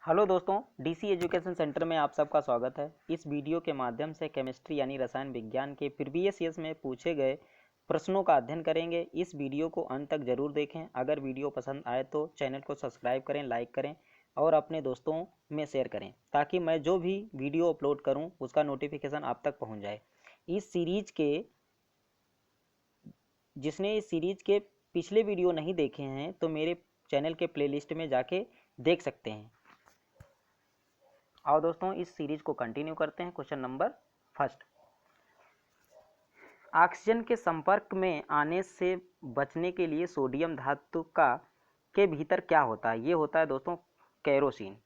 Hello दोस्तों, DC education centre में आप सबका स्वागत है। इस वीडियो के माध्यम से केमिस्ट्री यानी रसायन विज्ञान के प्रीवियस ईयर्स में पूछे गए प्रश्नों का अध्ययन करेंगे। इस वीडियो को अंत तक जरूर देखें। अगर वीडियो पसंद आए तो चैनल को सब्सक्राइब करें, लाइक करें और अपने दोस्तों में शेयर करें ताकि मैं जो भी वीडियो अपलोड करूँ उसका नोटिफिकेशन आप तक पहुँच जाए। जिसने इस सीरीज के पिछले वीडियो नहीं देखे हैं तो मेरे चैनल के प्लेलिस्ट में जाके देख सकते हैं। आओ दोस्तों, इस सीरीज को कंटिन्यू करते हैं। क्वेश्चन नंबर फर्स्ट, ऑक्सीजन के संपर्क में आने से बचने के लिए सोडियम धातु का के भीतर क्या होता है? ये होता है दोस्तों केरोसिन।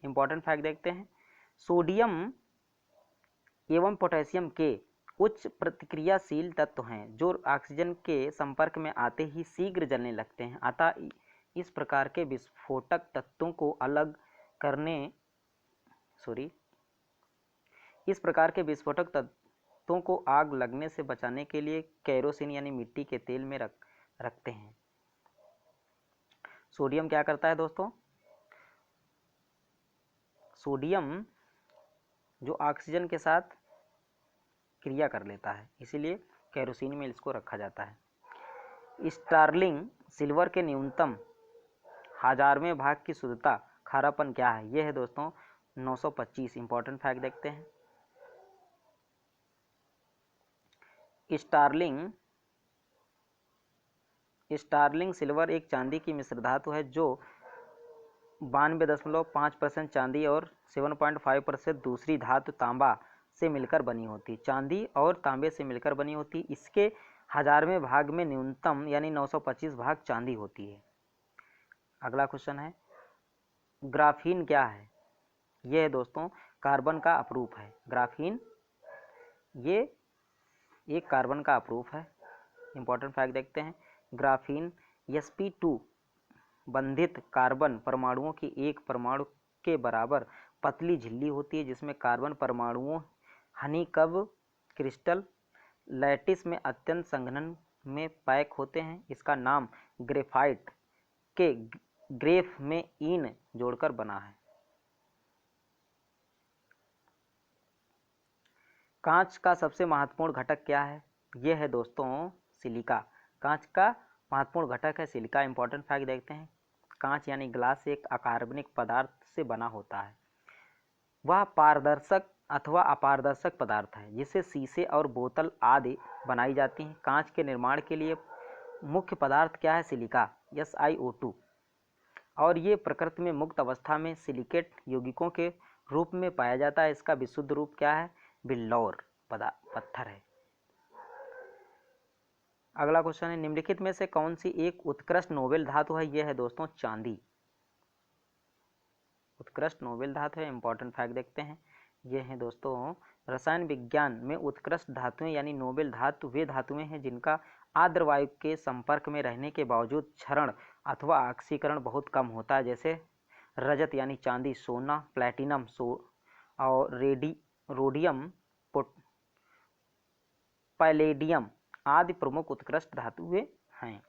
इंपॉर्टेंट फैक्ट देखते हैं। सोडियम एवं पोटेशियम के उच्च प्रतिक्रियाशील तत्व हैं जो ऑक्सीजन के संपर्क में आते ही शीघ्र जलने लगते हैं। अतः इस प्रकार के विस्फोटक तत्वों को अलग करने इस प्रकार के विस्फोटक तत्वों को आग लगने से बचाने के लिए केरोसिन यानी मिट्टी के तेल में रखते हैं। सोडियम क्या करता है दोस्तों? सोडियम जो ऑक्सीजन के साथ क्रिया कर लेता है, इसीलिए केरोसिन में इसको रखा जाता है। स्टार्लिंग सिल्वर के न्यूनतम 1000वें भाग की शुद्धता खारापन क्या है? यह है दोस्तों 925। इंपॉर्टेंट फैक्ट देखते हैं। स्टार्लिंग सिल्वर एक चांदी की मिश्र धातु है जो 92.5% चांदी और 7.5% दूसरी धातु तांबा से मिलकर बनी होती। चांदी और तांबे से मिलकर बनी होती। इसके 1000वें भाग में न्यूनतम यानी 925 भाग चांदी होती है। अगला क्वेश्चन है, ग्राफीन क्या है? यह दोस्तों कार्बन का अपरूप है। ग्राफीन ये एक कार्बन का अपरूप है। इंपॉर्टेंट फैक्ट देखते हैं। ग्राफीन sp2 बंधित कार्बन परमाणुओं की एक परमाणु के बराबर पतली झिल्ली होती है जिसमें कार्बन परमाणुओं हनीकव क्रिस्टल लैटिस में अत्यंत संघनन में पैक होते हैं। इसका नाम ग्रेफाइट के ग्रेफ में ईन जोड़कर बना है। कांच का सबसे महत्वपूर्ण घटक क्या है? यह है दोस्तों सिलिका। कांच का महत्वपूर्ण घटक है सिलिका। इंपॉर्टेंट फैक्ट देखते हैं। कांच यानी ग्लास एक अकार्बनिक पदार्थ से बना होता है। वह पारदर्शक अथवा अपारदर्शक पदार्थ है जिससे शीशे और बोतल आदि बनाई जाती हैं। कांच के निर्माण के लिए मुख्य पदार्थ क्या है? Silica SiO2। और ये प्रकृति में मुक्त अवस्था में सिलिकेट यौगिकों के रूप में पाया जाता है। इसका विशुद्ध रूप क्या है? बिल्लौर पत्थर है। अगला क्वेश्चन है, निम्नलिखित में से कौन सी एक उत्कृष्ट नोबेल धातु है? यह है दोस्तों चांदी। उत्कृष्ट नोबेल धातु है। इंपॉर्टेंट फैक्ट देखते हैं। यह है दोस्तों रसायन विज्ञान में उत्कृष्ट धातुएं यानी नोबेल धातु वे धातुएं हैं जिनका आर्द्र वायु के संपर्क में रहने के बावजूद क्षरण अथवा ऑक्सीकरण बहुत कम होता है, जैसे रजत यानी चांदी, सोना, प्लैटिनम और रोडियम, पैलेडियम आदि प्रमुख उत्कृष्ट धातुएं हैं।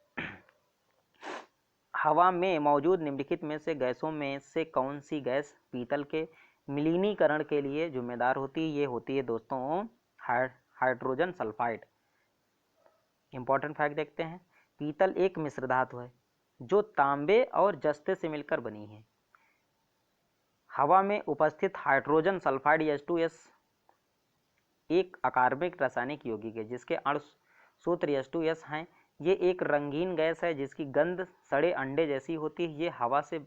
हवा में मौजूद निम्नलिखित में से गैसों में से कौन सी गैस पीतल के मिलीनीकरण के लिए जिम्मेदार होती है? ये होती है दोस्तों हाइड्रोजन सल्फाइड। इंपॉर्टेंट फैक्ट देखते हैं। पीतल एक मिश्र धातु है जो तांबे और जस्ते से मिलकर बनी है। हवा में उपस्थित हाइड्रोजन सल्फाइड H2S एक अकार्बनिक रासायनिक यौगिक है जिसके अणु सूत्र H2S हैं। ये एक रंगीन गैस है जिसकी गंध सड़े अंडे जैसी होती है। ये हवा से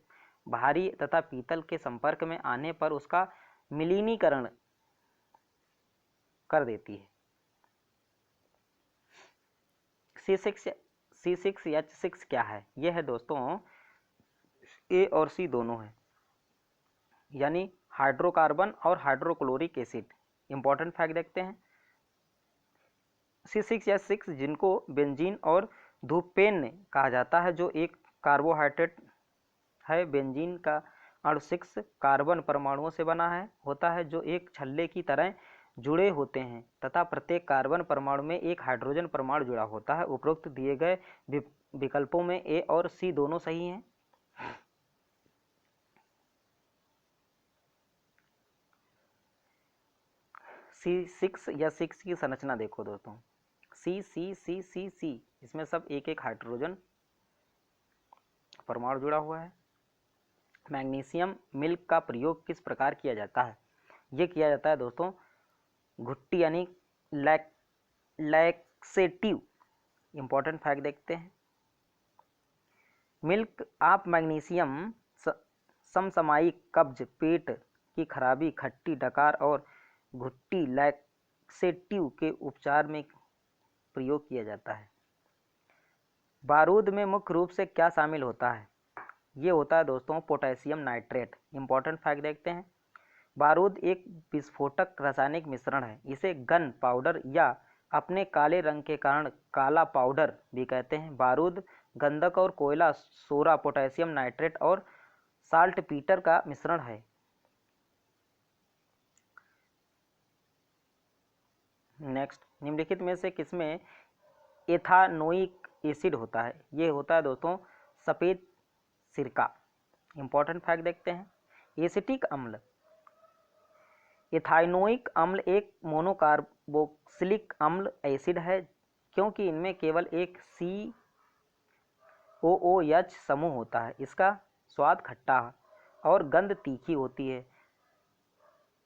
भारी तथा पीतल के संपर्क में आने पर उसका मिलीनीकरण कर देती है। C6H6 क्या है? यह है दोस्तों A और C दोनों है, यानी हाइड्रोकार्बन और हाइड्रोक्लोरिक एसिड। इंपॉर्टेंट फैक्ट देखते हैं। C6H6 जिनको बेंजीन और धूपेन कहा जाता है जो एक कार्बोहाइड्रेट है। बेंजीन का अणु 6 कार्बन परमाणुओं से बना होता है जो एक छल्ले की तरह जुड़े होते हैं तथा प्रत्येक कार्बन परमाणु में एक हाइड्रोजन परमाणु जुड़ा होता है। उपरोक्त दिए गए विकल्पों में A और C दोनों सही हैं। C6 या 6 की संरचना देखो दोस्तों, C, इसमें सब एक एक हाइड्रोजन परमाणु जुड़ा हुआ है। मैग्नीशियम मिल्क का प्रयोग किस प्रकार किया जाता है? ये किया जाता है दोस्तों घुट्टी यानी लैक्सेटिव। इंपॉर्टेंट फैक्ट देखते हैं, मिल्क ऑफ मैग्नीशियम समसामयिक कब्ज, पेट की खराबी, खट्टी डकार और घुट्टी लैक्सेटिव के उपचार में प्रयोग किया जाता है। बारूद में मुख्य रूप से क्या शामिल होता है? ये होता है दोस्तों पोटेशियम नाइट्रेट। इंपॉर्टेंट फैक्ट देखते हैं, बारूद एक विस्फोटक रासायनिक मिश्रण है। इसे गन पाउडर या अपने काले रंग के कारण काला पाउडर भी कहते हैं। बारूद गंधक और कोयला, सोरा, पोटेशियम नाइट्रेट और साल्ट पीटर का मिश्रण है। नेक्स्ट, निम्नलिखित में से किसमें एथानोइक एसिड होता है? ये होता है दोस्तों सफ़ेद सिरका। इंपॉर्टेंट फैक्ट देखते हैं, एसिटिक अम्ल, एथानोइक अम्ल एक मोनोकार्बोक्सिलिक अम्ल एसिड है क्योंकि इनमें केवल एक COOH समूह होता है। इसका स्वाद खट्टा और गंध तीखी होती है।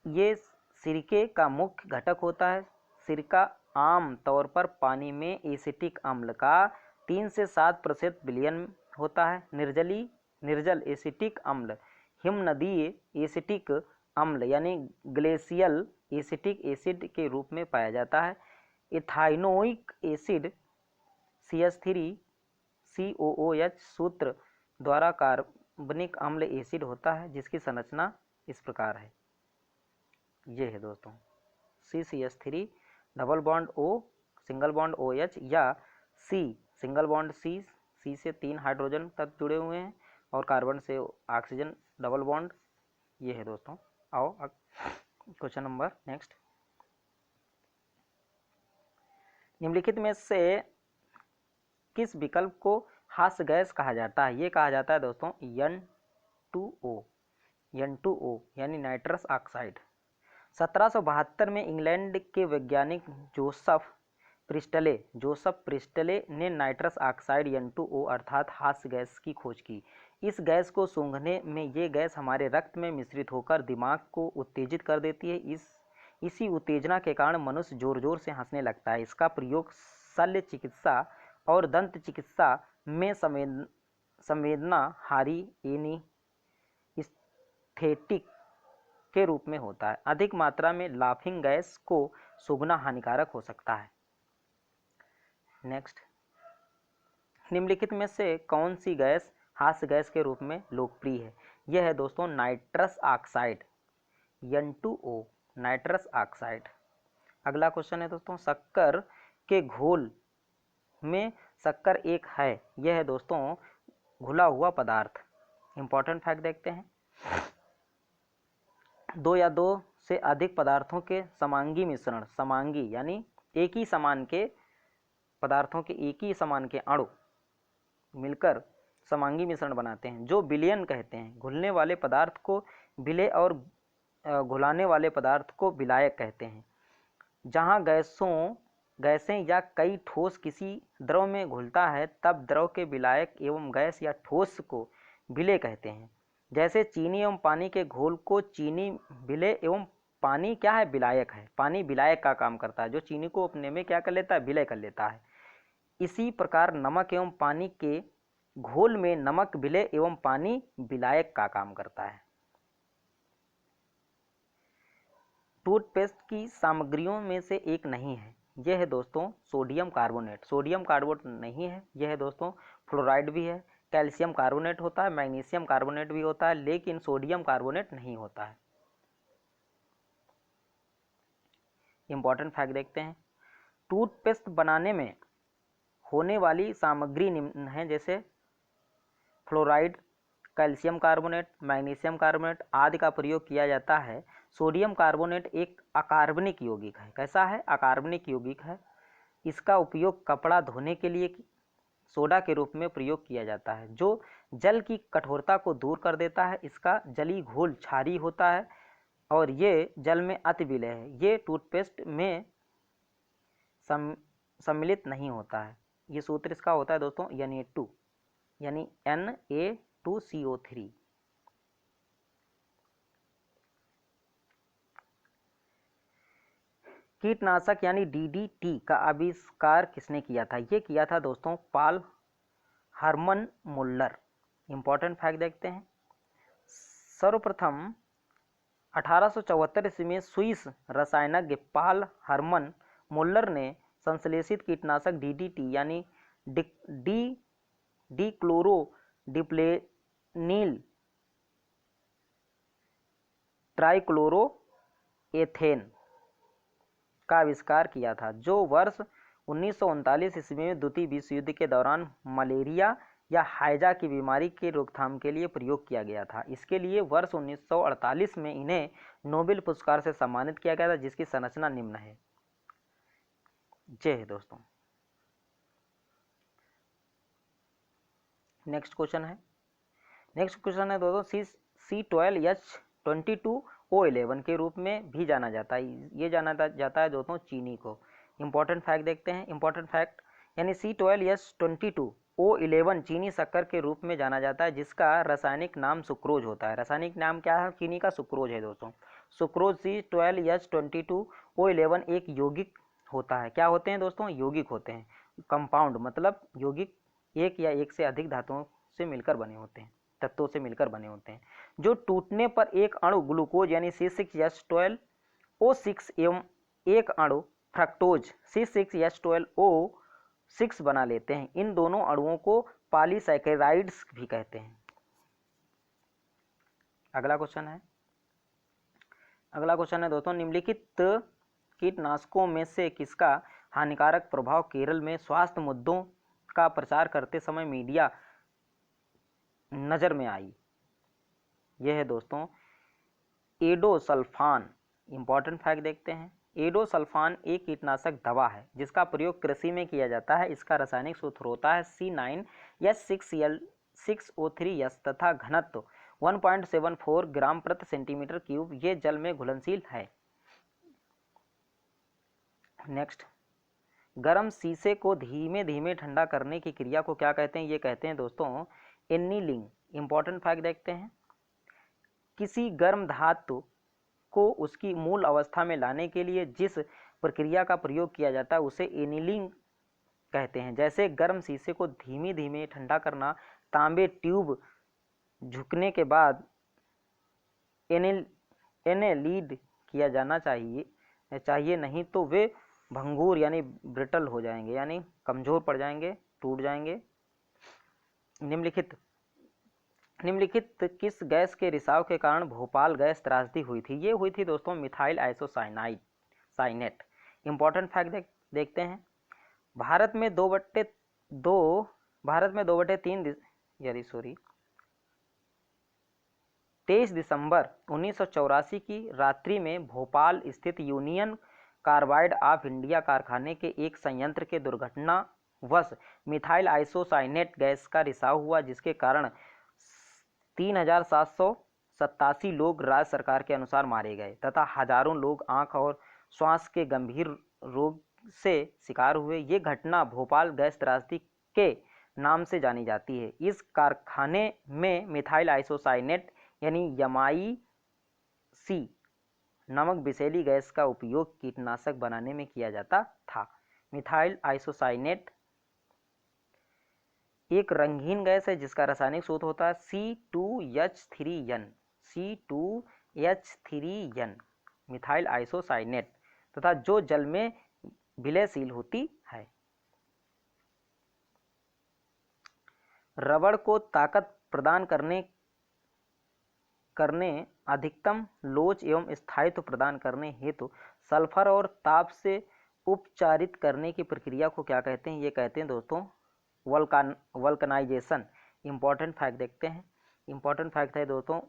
ये सिरके का मुख्य घटक होता है। सिरका आम तौर पर पानी में एसिटिक अम्ल का 3 से 7% विलयन होता है। निर्जल एसिटिक अम्ल हिमनदीय एसिटिक अम्ल यानी ग्लेशियल एसिटिक एसिड के रूप में पाया जाता है। एथानोइक एसिड CH3COOH सूत्र द्वारा कार्बनिक अम्ल एसिड होता है जिसकी संरचना इस प्रकार है। ये है दोस्तों CCH3 double bond O single bond OH या C सिंगल बॉन्ड C से 3 हाइड्रोजन तक जुड़े हुए हैं और कार्बन से ऑक्सीजन डबल बॉन्ड। ये है दोस्तों। आओ क्वेश्चन नंबर नेक्स्ट, निम्नलिखित में से किस विकल्प को हास्य गैस कहा जाता है? ये कहा जाता है दोस्तों N2O यानी नाइट्रस ऑक्साइड। 1772 में इंग्लैंड के वैज्ञानिक जोसेफ प्रिस्टले ने नाइट्रस ऑक्साइड N2O अर्थात हास्य गैस की खोज की। इस गैस को सूंघने में ये गैस हमारे रक्त में मिश्रित होकर दिमाग को उत्तेजित कर देती है। इसी उत्तेजना के कारण मनुष्य जोर जोर से हंसने लगता है। इसका प्रयोग शल्य चिकित्सा और दंत चिकित्सा में संवेदनाहारी एनीस्थेटिक के रूप में होता है। अधिक मात्रा में लाफिंग गैस को सूंघना हानिकारक हो सकता है। नेक्स्ट, निम्नलिखित में से कौन सी गैस हास्य गैस के रूप में लोकप्रिय है? यह है दोस्तों nitrous oxide N2O nitrous oxide. अगला क्वेश्चन है दोस्तों, शक्कर के घोल में शक्कर एक है। यह है दोस्तों घुला हुआ पदार्थ। इंपॉर्टेंट फैक्ट देखते हैं, 2 या 2 से अधिक पदार्थों के समांगी मिश्रण, समांगी यानी एक ही समान के पदार्थों के एक ही समान के अणु मिलकर समांगी मिश्रण बनाते हैं जो विलयन कहते हैं। घुलने वाले पदार्थ को विलेय और घुलाने वाले पदार्थ को विलायक कहते हैं। जहाँ गैसें या कई ठोस किसी द्रव में घुलता है तब द्रव के विलायक एवं गैस या ठोस को विलेय कहते हैं। जैसे चीनी एवं पानी के घोल को चीनी विलेय एवं पानी क्या है? विलायक है। पानी विलायक का काम करता है, जो चीनी को अपने में क्या कर लेता है? विलय कर लेता है। इसी प्रकार नमक एवं पानी के घोल में नमक विलेय एवं पानी विलायक का काम करता है। टूथपेस्ट की सामग्रियों में से एक नहीं है। यह है दोस्तों सोडियम कार्बोनेट। सोडियम कार्बोनेट नहीं है। यह है दोस्तों फ्लोराइड भी है, कैल्शियम कार्बोनेट होता है, मैग्नीशियम कार्बोनेट भी होता है, लेकिन सोडियम कार्बोनेट नहीं होता है। इंपॉर्टेंट फैक्ट देखते हैं, टूथपेस्ट बनाने में होने वाली सामग्री निम्न है, जैसे fluoride, calcium carbonate, magnesium carbonate आदि का प्रयोग किया जाता है। सोडियम कार्बोनेट एक अकार्बनिक यौगिक है। कैसा है? अकार्बनिक यौगिक है। इसका उपयोग कपड़ा धोने के लिए सोडा के रूप में प्रयोग किया जाता है, जो जल की कठोरता को दूर कर देता है। इसका जली घोल क्षारीय होता है। और ये जल में अति विलय है। ये टूथपेस्ट में सम्मिलित नहीं होता है। ये सूत्र इसका होता है दोस्तों Na2 यानी Na2CO3। कीटनाशक यानी DDT का आविष्कार किसने किया था? ये किया था दोस्तों पाल हरमन मुल्लर। इंपॉर्टेंट फैक्ट देखते हैं। सर्वप्रथम 1874 ईस्वी में स्विस रसायनज्ञ पाल हरमन मुल्लर ने संश्लेषित कीटनाशक DDT यानी डिक्लोरोडिप्लेनिल ट्राइक्लोरोएथेन का आविष्कार किया था, जो वर्ष 1939 ईस्वी में द्वितीय विश्व युद्ध के दौरान मलेरिया या हैजा की बीमारी के रोकथाम के लिए प्रयोग किया गया था। इसके लिए वर्ष 1948 में इन्हें नोबेल पुरस्कार से सम्मानित किया गया था, जिसकी संरचना निम्न है। जय है दोस्तों। नेक्स्ट क्वेश्चन है दोस्तों C12H22O11 के रूप में भी जाना जाता है। ये जाना जाता है दोस्तों चीनी को। इंपॉर्टेंट फैक्ट देखते हैं। इंपॉर्टेंट फैक्ट यानी C12H22O11 चीनी शक्कर के रूप में जाना जाता है, जिसका रासायनिक नाम सुक्रोज होता है। रासायनिक नाम क्या है? चीनी का सुक्रोज है दोस्तों। सुक्रोज C12H22O11 एक यौगिक होता है। क्या होते हैं दोस्तों? यौगिक होते हैं। कंपाउंड मतलब यौगिक एक या एक से अधिक धातुओं से मिलकर बने होते हैं, तत्वों से मिलकर बने होते हैं, जो टूटने पर एक अणु ग्लूकोज यानी C6H12O6 एवं एक अणु फ्रक्टोज C6H12O6 बना लेते हैं। इन दोनों अणुओं को पॉलीसैकेराइड्स भी कहते हैं। अगला क्वेश्चन है दोस्तों, निम्नलिखित कीटनाशकों में से किसका हानिकारक प्रभाव केरल में स्वास्थ्य मुद्दों का प्रचार करते समय मीडिया नजर में आई? यह है दोस्तों एडोसल्फान। इंपॉर्टेंट फैक्ट देखते हैं। एडोसल्फान एक कीटनाशक दवा है जिसका प्रयोग कृषि में किया जाता है। इसका रासायनिक सूत्र होता है C9H6Cl6O3S तथा घनत्व 1.74 ग्राम प्रति सेंटीमीटर क्यूब। ये जल में घुलनशील है। नेक्स्ट, गर्म शीशे को धीमे धीमे ठंडा करने की क्रिया को क्या कहते हैं? ये कहते हैं दोस्तों एनीलिंग। इंपॉर्टेंट फैक्ट देखते हैं। किसी गर्म धातु को उसकी मूल अवस्था में लाने के लिए जिस प्रक्रिया का प्रयोग किया जाता है उसे एनीलिंग कहते हैं। जैसे गर्म शीशे को धीमे धीमे ठंडा करना, तांबे ट्यूब झुकने के बाद एनेलीड किया जाना चाहिए, नहीं तो वे भंगुर यानी ब्रिटल हो जाएंगे, यानी कमजोर पड़ जाएंगे, टूट जाएंगे। निम्नलिखित किस गैस के रिसाव के कारण भोपाल गैस त्रासदी हुई थी? ये हुई थी दोस्तों मिथाइल आइसोसाइनेट। इंपॉर्टेंट फैक्ट देखते हैं। भारत में 23 दिसंबर 1984 की रात्रि में भोपाल स्थित यूनियन कार्बाइड ऑफ इंडिया कारखाने के एक संयंत्र के दुर्घटनावश मिथाइल आइसोसाइनेट गैस का रिसाव हुआ, जिसके कारण 3787 लोग राज्य सरकार के अनुसार मारे गए तथा हजारों लोग आंख और श्वास के गंभीर रोग से शिकार हुए। ये घटना भोपाल गैस त्रासदी के नाम से जानी जाती है। इस कारखाने में मिथाइल आइसोसाइनेट यानी यमाई-सी नामक विषैली गैस का उपयोग कीटनाशक बनाने में किया जाता था। मिथाइल आइसोसाइनेट एक रंगीन गैस है जिसका रासायनिक सूत्र होता है C2H3N मिथाइल आइसोसाइनेट तथा जो जल में विलयशील होती है। रबड़ को ताकत प्रदान करने अधिकतम लोच एवं स्थायित्व प्रदान करने हेतु सल्फर और ताप से उपचारित करने की प्रक्रिया को क्या कहते हैं? ये कहते हैं दोस्तों वल्कनाइजेशन। इंपॉर्टेंट फैक्ट देखते हैं। इंपॉर्टेंट फैक्ट है दोस्तों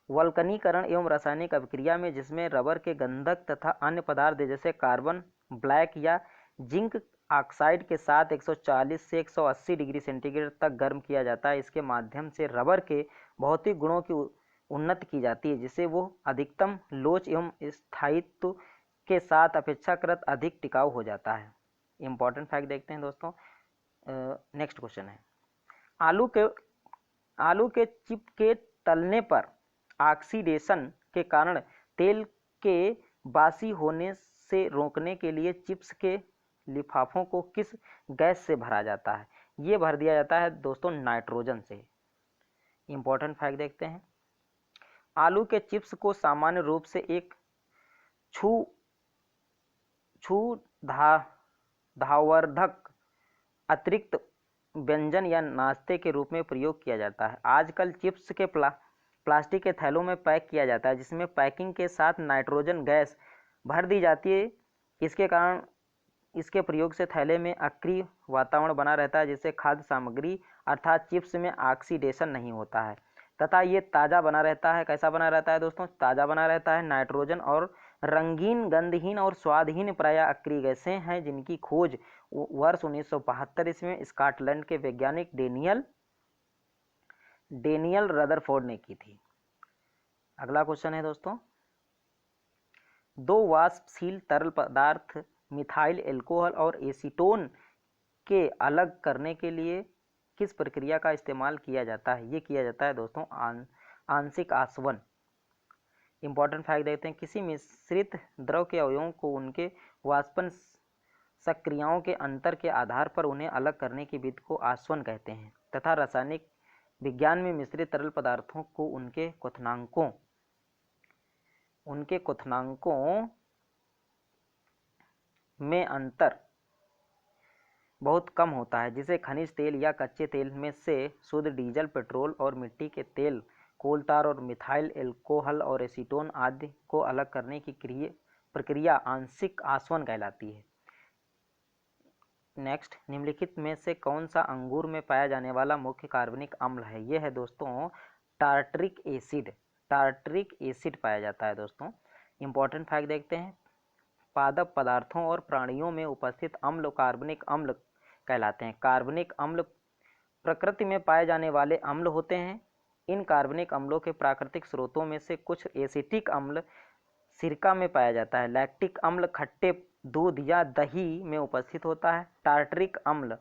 वल्कनीकरण एवं रासायनिक अभिक्रिया में जिसमें रबर के गंधक तथा अन्य पदार्थ जैसे कार्बन ब्लैक या जिंक ऑक्साइड के साथ 140 से 180 डिग्री सेंटीग्रेड तक गर्म किया जाता है। इसके माध्यम से रबर के भौतिक गुणों की उन्नत की जाती है, जिससे वो अधिकतम लोच एवं स्थायित्व के साथ अपेक्षाकृत अधिक टिकाऊ हो जाता है। इंपॉर्टेंट फैक्ट देखते हैं दोस्तों। नेक्स्ट क्वेश्चन है, आलू के चिप के तलने पर ऑक्सीडेशन के कारण तेल के बासी होने से रोकने के लिए चिप्स के लिफाफों को किस गैस से भरा जाता है? ये भर दिया जाता है दोस्तों नाइट्रोजन से। इंपॉर्टेंट फैक्ट देखते हैं, आलू के चिप्स को सामान्य रूप से एक धावर्धक अतिरिक्त व्यंजन या नाश्ते के रूप में प्रयोग किया जाता है। आजकल चिप्स के प्लास्टिक के थैलों में पैक किया जाता है, जिसमें पैकिंग के साथ नाइट्रोजन गैस भर दी जाती है। इसके कारण इसके प्रयोग से थैले में अक्रिय वातावरण बना रहता है, जिससे खाद्य सामग्री अर्थात चिप्स में ऑक्सीडेशन नहीं होता है तथा ये ताज़ा बना रहता है। कैसा बना रहता है दोस्तों? ताज़ा बना रहता है। नाइट्रोजन और रंगीन, गंधहीन और स्वादहीन प्रायः अक्रिय गैसें हैं, जिनकी खोज वर्ष 1972 ईस्वी में स्कॉटलैंड के वैज्ञानिक डेनियल रदरफोर्ड ने की थी। अगला क्वेश्चन है दोस्तों, दो वाष्पशील तरल पदार्थ मिथाइल एल्कोहल और एसीटोन के अलग करने के लिए किस प्रक्रिया का इस्तेमाल किया जाता है? ये किया जाता है दोस्तों आंशिक आसवन। इंपॉर्टेंट फैक्ट देखते हैं, किसी मिश्रित द्रव के अवयवों को उनके वाष्पन सक्रियाओं के अंतर के आधार पर उन्हें अलग करने की विधि को आसवन कहते हैं तथा रासायनिक विज्ञान में मिश्रित तरल पदार्थों को उनके क्वथनांकों में अंतर बहुत कम होता है, जिसे खनिज तेल या कच्चे तेल में से शुद्ध डीजल, पेट्रोल और मिट्टी के तेल, कोल तार और मिथाइल एल्कोहल और एसीटोन आदि को अलग करने की प्रक्रिया आंशिक आसवन कहलाती है। नेक्स्ट, निम्नलिखित में से कौन सा अंगूर में पाया जाने वाला मुख्य कार्बनिक अम्ल है? यह है दोस्तों टार्टरिक एसिड। टार्टरिक एसिड पाया जाता है दोस्तों। इंपॉर्टेंट फैक्ट देखते हैं, पादप पदार्थों और प्राणियों में उपस्थित अम्ल कार्बनिक अम्ल कहलाते हैं। कार्बनिक अम्ल प्रकृति में पाए जाने वाले अम्ल होते हैं। इन कार्बनिक अम्लों के प्राकृतिक स्रोतों में से कुछ एसिटिक अम्ल सिरका में पाया जाता है। लैक्टिक अम्ल खट्टे दूध या दही में उपस्थित होता है। टार्टरिक अम्ल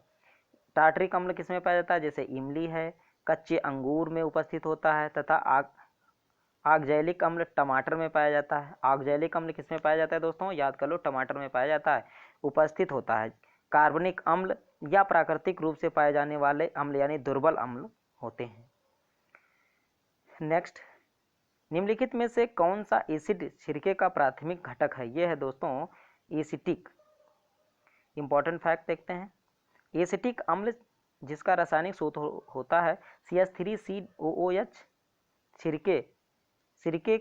किस में पाया जाता है? जैसे इमली है, कच्चे अंगूर में उपस्थित होता है तथा ऑक्जैलिक अम्ल टमाटर में पाया जाता है। ऑक्जैलिक अम्ल किस में पाया जाता है दोस्तों? याद कर लो, टमाटर में पाया जाता है, उपस्थित होता है। कार्बनिक अम्ल या प्राकृतिक रूप से पाए जाने वाले अम्ल यानी दुर्बल अम्ल होते हैं। नेक्स्ट, निम्नलिखित में से कौन सा एसिड सिरके का प्राथमिक घटक है? यह है दोस्तों एसिटिक। इंपॉर्टेंट फैक्ट देखते हैं, एसिटिक अम्ल जिसका रासायनिक सूत्र होता है CH3COOH सिरके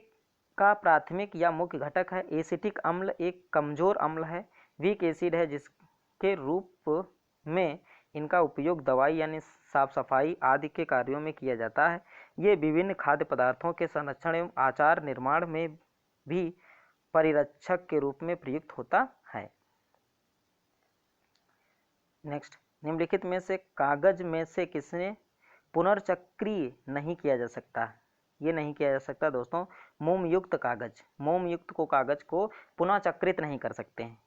का प्राथमिक या मुख्य घटक है। एसिटिक अम्ल एक कमजोर अम्ल है, वीक एसिड है, जिसके रूप में इनका उपयोग दवाई यानी साफ सफाई आदि के कार्यों में किया जाता है। ये विभिन्न खाद्य पदार्थों के संरक्षण एवं आचार निर्माण में भी परिरक्षक के रूप में प्रयुक्त होता है। नेक्स्ट, निम्नलिखित में से कागज में से किसने पुनर्चक्रीय नहीं किया जा सकता? ये नहीं किया जा सकता दोस्तों मोमयुक्त कागज। मोमयुक्त कागज को पुनः चक्रित नहीं कर सकते हैं।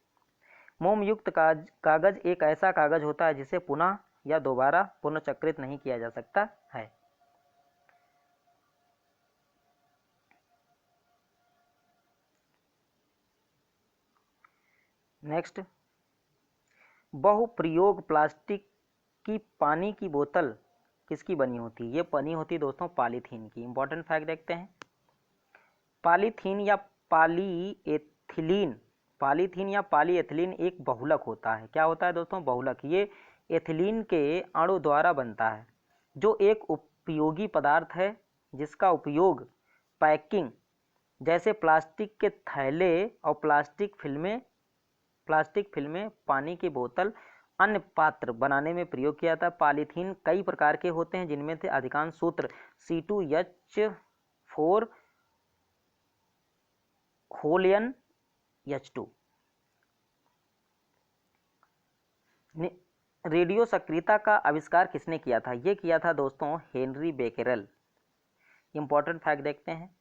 मोमयुक्त कागज एक ऐसा कागज होता है जिसे पुनः या दोबारा पुनर्चक्रित नहीं किया जा सकता है। नेक्स्ट, बहुप्रयोग प्लास्टिक की पानी की बोतल किसकी बनी होती है? ये बनी होती दोस्तों पॉलीथीन की। इंपॉर्टेंट फैक्ट देखते हैं, पॉलीथीन या पॉलीएथिलीन एक बहुलक होता है। क्या होता है दोस्तों? बहुलक। ये एथिलीन के अणु द्वारा बनता है, जो एक उपयोगी पदार्थ है जिसका उपयोग पैकिंग जैसे प्लास्टिक के थैले और प्लास्टिक फिल्में, पानी की बोतल, अन्य पात्र बनाने में प्रयोग किया जाता है। पॉलीथीन कई प्रकार के होते हैं, जिनमें से अधिकांश सूत्र C2H4 H2। रेडियो सक्रियता का आविष्कार किसने किया था? ये किया था दोस्तों हेनरी बेकेरेल। इंपॉर्टेंट फैक्ट देखते हैं।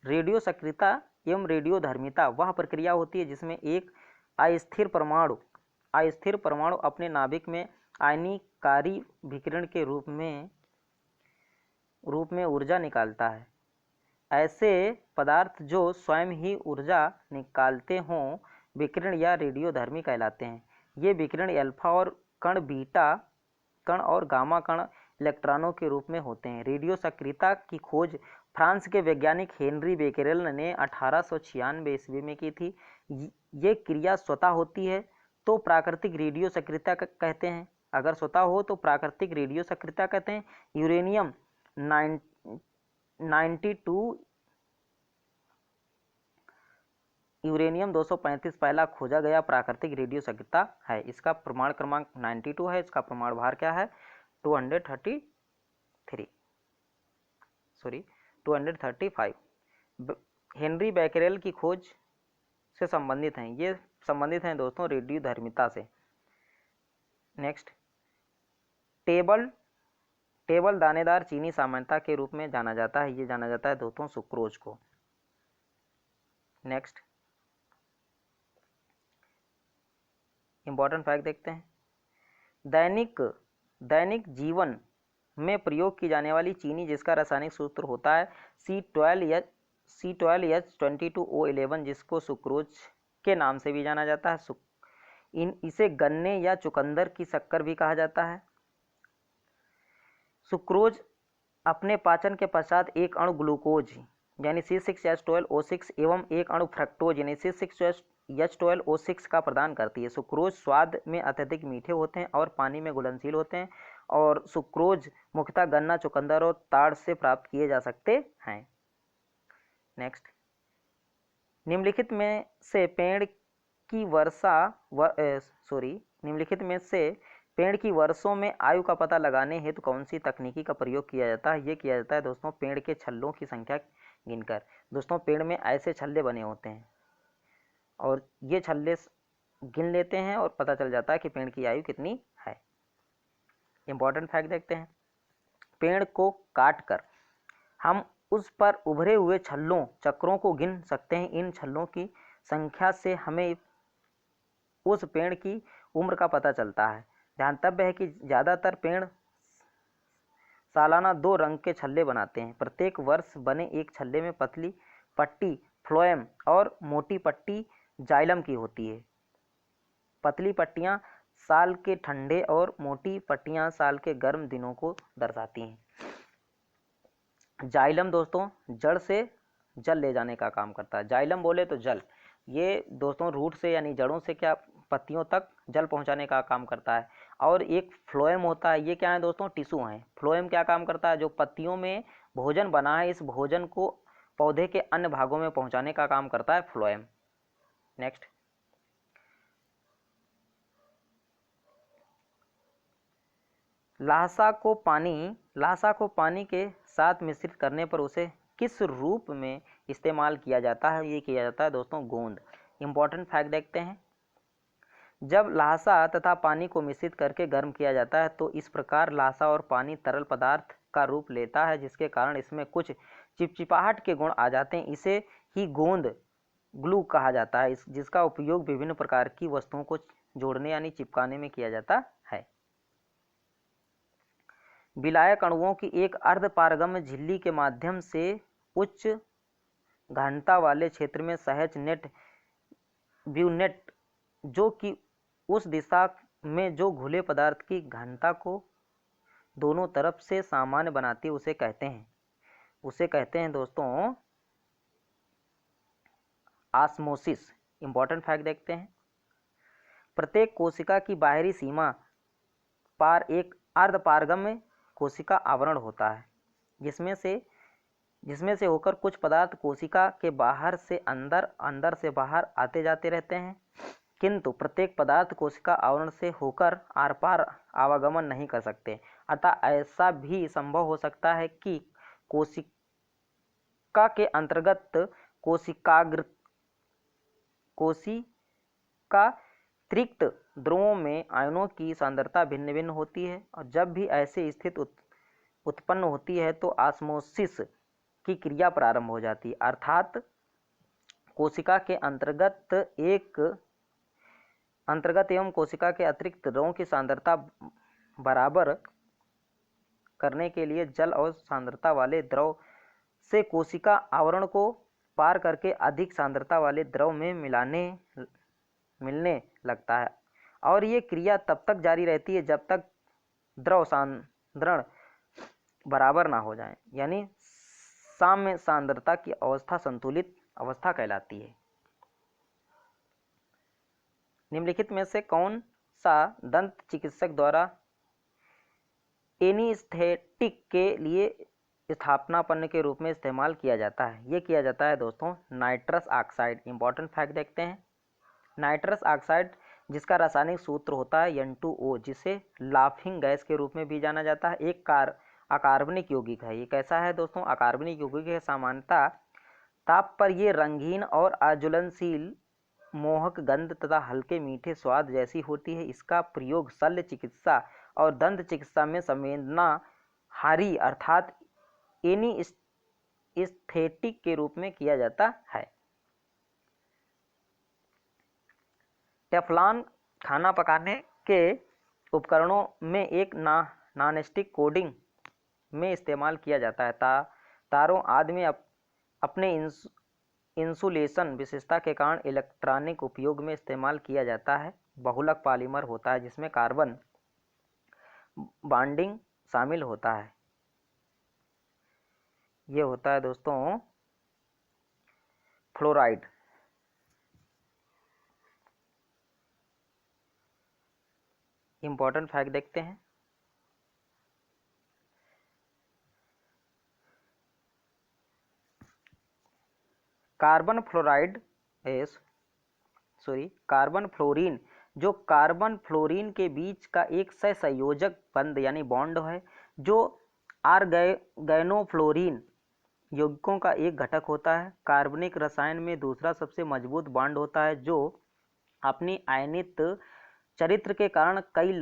रेडियो सक्रियता एवं रेडियोधर्मिता वह प्रक्रिया होती है जिसमें एक अस्थिर परमाणु अपने नाभिक में आयनीकारी विकिरण के रूप में ऊर्जा निकालता है। ऐसे पदार्थ जो स्वयं ही ऊर्जा निकालते हों विकिरण या रेडियोधर्मी कहलाते हैं। ये विकिरण अल्फा और कण बीटा कण और गामा कण इलेक्ट्रॉनों के रूप में होते हैं। रेडियो सक्रियता की खोज फ्रांस के वैज्ञानिक हेनरी बेकेरेल ने 1896 ईस्वी में की थी। ये क्रिया स्वतः होती है तो प्राकृतिक रेडियो सक्रियता कहते हैं। अगर स्वतः हो तो प्राकृतिक रेडियो सक्रियता कहते हैं। यूरेनियम 235 पहला खोजा गया प्राकृतिक रेडियो सक्रियता है। इसका प्रमाण क्रमांक 92 है। इसका प्रमाण भार क्या है? 235। हेनरी बेकेरेल की खोज से संबंधित हैं। ये संबंधित हैं दोस्तों रेडियोधर्मिता से। नेक्स्ट, टेबल दानेदार चीनी सामान्यता के रूप में जाना जाता है। ये जाना जाता है दोस्तों सुक्रोज को। नेक्स्ट, इंपॉर्टेंट फैक्ट देखते हैं। दैनिक जीवन में प्रयोग की जाने वाली चीनी जिसका रासायनिक सूत्र होता है C12H22O11 जिसको सुक्रोज के नाम से भी जाना जाता है। इसे गन्ने या चुकंदर की शक्कर भी कहा जाता है। सुक्रोज अपने पाचन के पश्चात एक अणु ग्लूकोज यानी C6H12O6 एवं एक अणु फ्रक्टोज यानी C6H12O6 का प्रदान करती है। सुक्रोज स्वाद में अत्यधिक मीठे होते हैं और पानी में घुलनशील होते हैं और सुक्रोज मुख्यतः गन्ना, चुकंदर और ताड़ से प्राप्त किए जा सकते हैं। नेक्स्ट, निम्नलिखित में से पेड़ की वर्षों में आयु का पता लगाने हेतु कौन सी तकनीकी का प्रयोग किया जाता है? ये किया जाता है दोस्तों पेड़ के छल्लों की संख्या गिनकर। दोस्तों पेड़ में ऐसे छल्ले बने होते हैं और ये छल्ले गिन लेते हैं और पता चल जाता है कि पेड़ की आयु कितनी है। इंपॉर्टेंट फैक्ट देखते हैं। पेड़ को काटकर हम उस पर उभरे हुए चक्रों को गिन सकते हैं। इन छल्लों की संख्या से हमें उस पेड़ की उम्र का पता चलता है। ध्यातव्य है कि ज़्यादातर पेड़ सालाना 2 रंग के छल्ले बनाते हैं। प्रत्येक वर्ष बने एक छल्ले में पतली पट्टी फ्लोएम और मोटी पट्टी जाइलम की होती है। पतली पट्टियां साल के ठंडे और मोटी पट्टियां साल के गर्म दिनों को दर्शाती हैं। जाइलम दोस्तों जड़ से जल ले जाने का काम करता है। जाइलम बोले तो जल, ये दोस्तों रूट से यानी जड़ों से क्या पत्तियों तक जल पहुंचाने का काम करता है। और एक फ्लोएम होता है, ये क्या है दोस्तों? टिश्यू हैं। फ्लोएम क्या काम करता है? जो पत्तियों में भोजन बना है इस भोजन को पौधे के अन्य भागों में पहुंचाने का काम करता है फ्लोएम। नेक्स्ट, लासा को पानी के साथ मिश्रित करने पर उसे किस रूप में इस्तेमाल किया जाता है? ये किया जाता है दोस्तों गोंद। इंपॉर्टेंट फैक्ट देखते हैं। जब लासा तथा पानी को मिश्रित करके गर्म किया जाता है तो इस प्रकार लासा और पानी तरल पदार्थ का रूप लेता है जिसके कारण इसमें कुछ चिपचिपाहट के गुण आ जाते हैं। इसे ही गोंद ग्लू कहा जाता है, जिसका उपयोग विभिन्न प्रकार की वस्तुओं को जोड़ने यानी चिपकाने में किया जाता है। विलायक अणुओं की एक अर्धपारगम्य झिल्ली के माध्यम से उच्च घनता वाले क्षेत्र में सहज नेट ब्यूनेट जो कि उस दिशा में जो घुले पदार्थ की घनता को दोनों तरफ से सामान्य बनाती है उसे कहते हैं दोस्तों ऑस्मोसिस। इंपॉर्टेंट फैक्ट देखते हैं। प्रत्येक कोशिका की बाहरी सीमा पार एक अर्धपारगम्य कोशिका आवरण होता है जिसमें से होकर कुछ पदार्थ कोशिका के बाहर से अंदर, अंदर से बाहर आते जाते रहते हैं, किंतु प्रत्येक पदार्थ कोशिका आवरण से होकर आर पार आवागमन नहीं कर सकते। अतः ऐसा भी संभव हो सकता है कि कोशिका के अंतर्गत कोशिकातिरिक्त द्रवों में आयनों की सांद्रता भिन्न भिन्न होती है और जब भी ऐसी स्थिति उत्पन्न होती है तो ऑस्मोसिस की क्रिया प्रारंभ हो जाती है, अर्थात कोशिका के अंतर्गत एवं कोशिका के अतिरिक्त द्रवों की सांद्रता बराबर करने के लिए जल और सांद्रता वाले द्रव से कोशिका आवरण को पार करके अधिक सांद्रता वाले द्रव में मिलने लगता है, और ये क्रिया तब तक जारी रहती है जब तक द्रव सांद्रण बराबर ना हो जाए, यानी साम्य सांद्रता की अवस्था संतुलित अवस्था कहलाती है। निम्नलिखित में से कौन सा दंत चिकित्सक द्वारा एनीस्थेटिक के लिए स्थापनापन्न के रूप में इस्तेमाल किया जाता है? ये किया जाता है दोस्तों नाइट्रस ऑक्साइड। इंपॉर्टेंट फैक्ट देखते हैं। नाइट्रस ऑक्साइड जिसका रासायनिक सूत्र होता है N2O, जिसे लाफिंग गैस के रूप में भी जाना जाता है, एक अकार्बनिक यौगिक है। ये कैसा है दोस्तों? अकार्बनिक यौगिक है। सामान्यतः ताप पर ये रंगीन और अज्वलनशील, मोहक गंध तथा हल्के मीठे स्वाद जैसी होती है। इसका प्रयोग शल्य चिकित्सा और दंत चिकित्सा में संवेदनाहारी अर्थात एनीस्थेटिक के रूप में किया जाता है। टेफ्लॉन खाना पकाने के उपकरणों में एक नॉनस्टिक कोटिंग में इस्तेमाल किया जाता है। तारों आदि में अपने इंसुलेशन विशेषता के कारण इलेक्ट्रॉनिक उपयोग में इस्तेमाल किया जाता है। बहुलक पॉलीमर होता है जिसमें कार्बन बॉन्डिंग शामिल होता है। ये होता है दोस्तों फ्लोराइड। इंपॉर्टेंट फैक्ट देखते हैं। कार्बन फ्लोरीन जो कार्बन फ्लोरीन के बीच का एक सहसंयोजक बंध यानी बॉन्ड है, जो आर्गैनोफ्लोरीन यौगिकों का एक घटक होता है। कार्बनिक रसायन में दूसरा सबसे मजबूत बॉन्ड होता है, जो अपनी आयनित चरित्र के कारण कई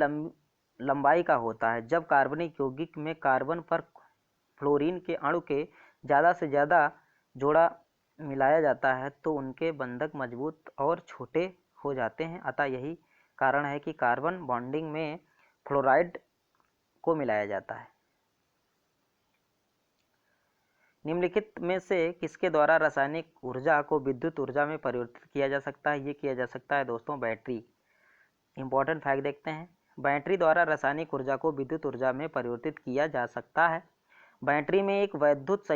लंबाई का होता है। जब कार्बनिक यौगिक में कार्बन पर फ्लोरीन के अणु के ज़्यादा से ज़्यादा जोड़ा मिलाया जाता है तो उनके बंधक मजबूत और छोटे हो जाते हैं। अतः यही कारण है कि कार्बन बॉन्डिंग में फ्लोराइड को मिलाया जाता है। निम्नलिखित में से किसके द्वारा रासायनिक ऊर्जा को विद्युत ऊर्जा में परिवर्तित किया जा सकता है? ये किया जा सकता है दोस्तों बैटरी। इंपॉर्टेंट फैक्ट देखते हैं। बैटरी द्वारा रासायनिक ऊर्जा को विद्युत ऊर्जा में परिवर्तित किया जा सकता है। बैटरी में एक वैद्युत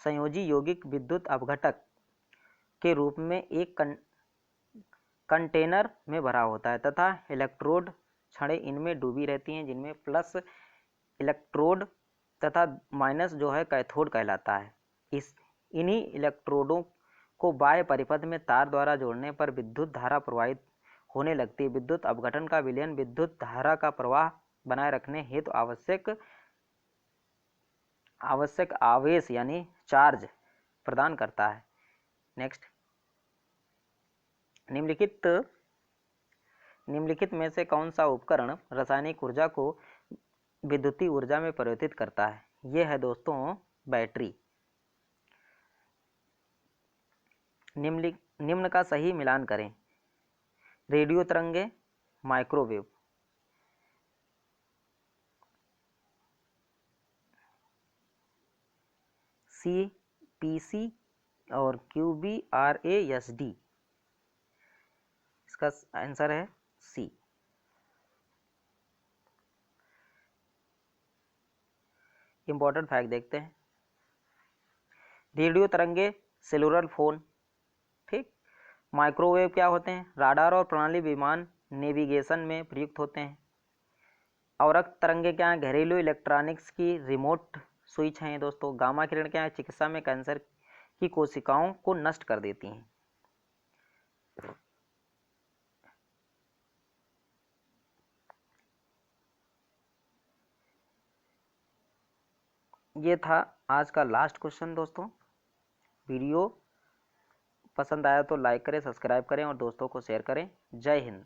संयोजी यौगिक विद्युत अपघटक के रूप में एक कंटेनर में भरा होता है तथा इलेक्ट्रोड छड़ें इनमें डूबी रहती हैं, जिनमें प्लस इलेक्ट्रोड तथा माइनस जो है कैथोड कहलाता है। इन्हीं इलेक्ट्रोडों को बाह्य परिपथ में तार द्वारा जोड़ने पर विद्युत धारा प्रवाहित होने लगती है। विद्युत अपघटन का विलयन विद्युत धारा का प्रवाह बनाए रखने हेतु आवश्यक आवेश यानी चार्ज प्रदान करता है। नेक्स्ट, निम्नलिखित में से कौन सा उपकरण रासायनिक ऊर्जा को विद्युतीय ऊर्जा में परिवर्तित करता है? यह है दोस्तों बैटरी। निम्न का सही मिलान करें। रेडियो तरंगे, माइक्रोवेव। CPC और QBRASD, इसका आंसर है सी। इंपॉर्टेंट फैक्ट देखते हैं। रेडियो तरंगे सेलुलर फोन, ठीक। माइक्रोवेव क्या होते हैं? राडार और प्रणाली विमान नेविगेशन में प्रयुक्त होते हैं। अवरक्त तरंगे क्या है? घरेलू इलेक्ट्रॉनिक्स की रिमोट स्विच हैं दोस्तों। गामा किरण क्या है? चिकित्सा में कैंसर की कोशिकाओं को नष्ट कर देती हैं। ये था आज का लास्ट क्वेश्चन दोस्तों। वीडियो पसंद आया तो लाइक करें, सब्सक्राइब करें और दोस्तों को शेयर करें। जय हिंद।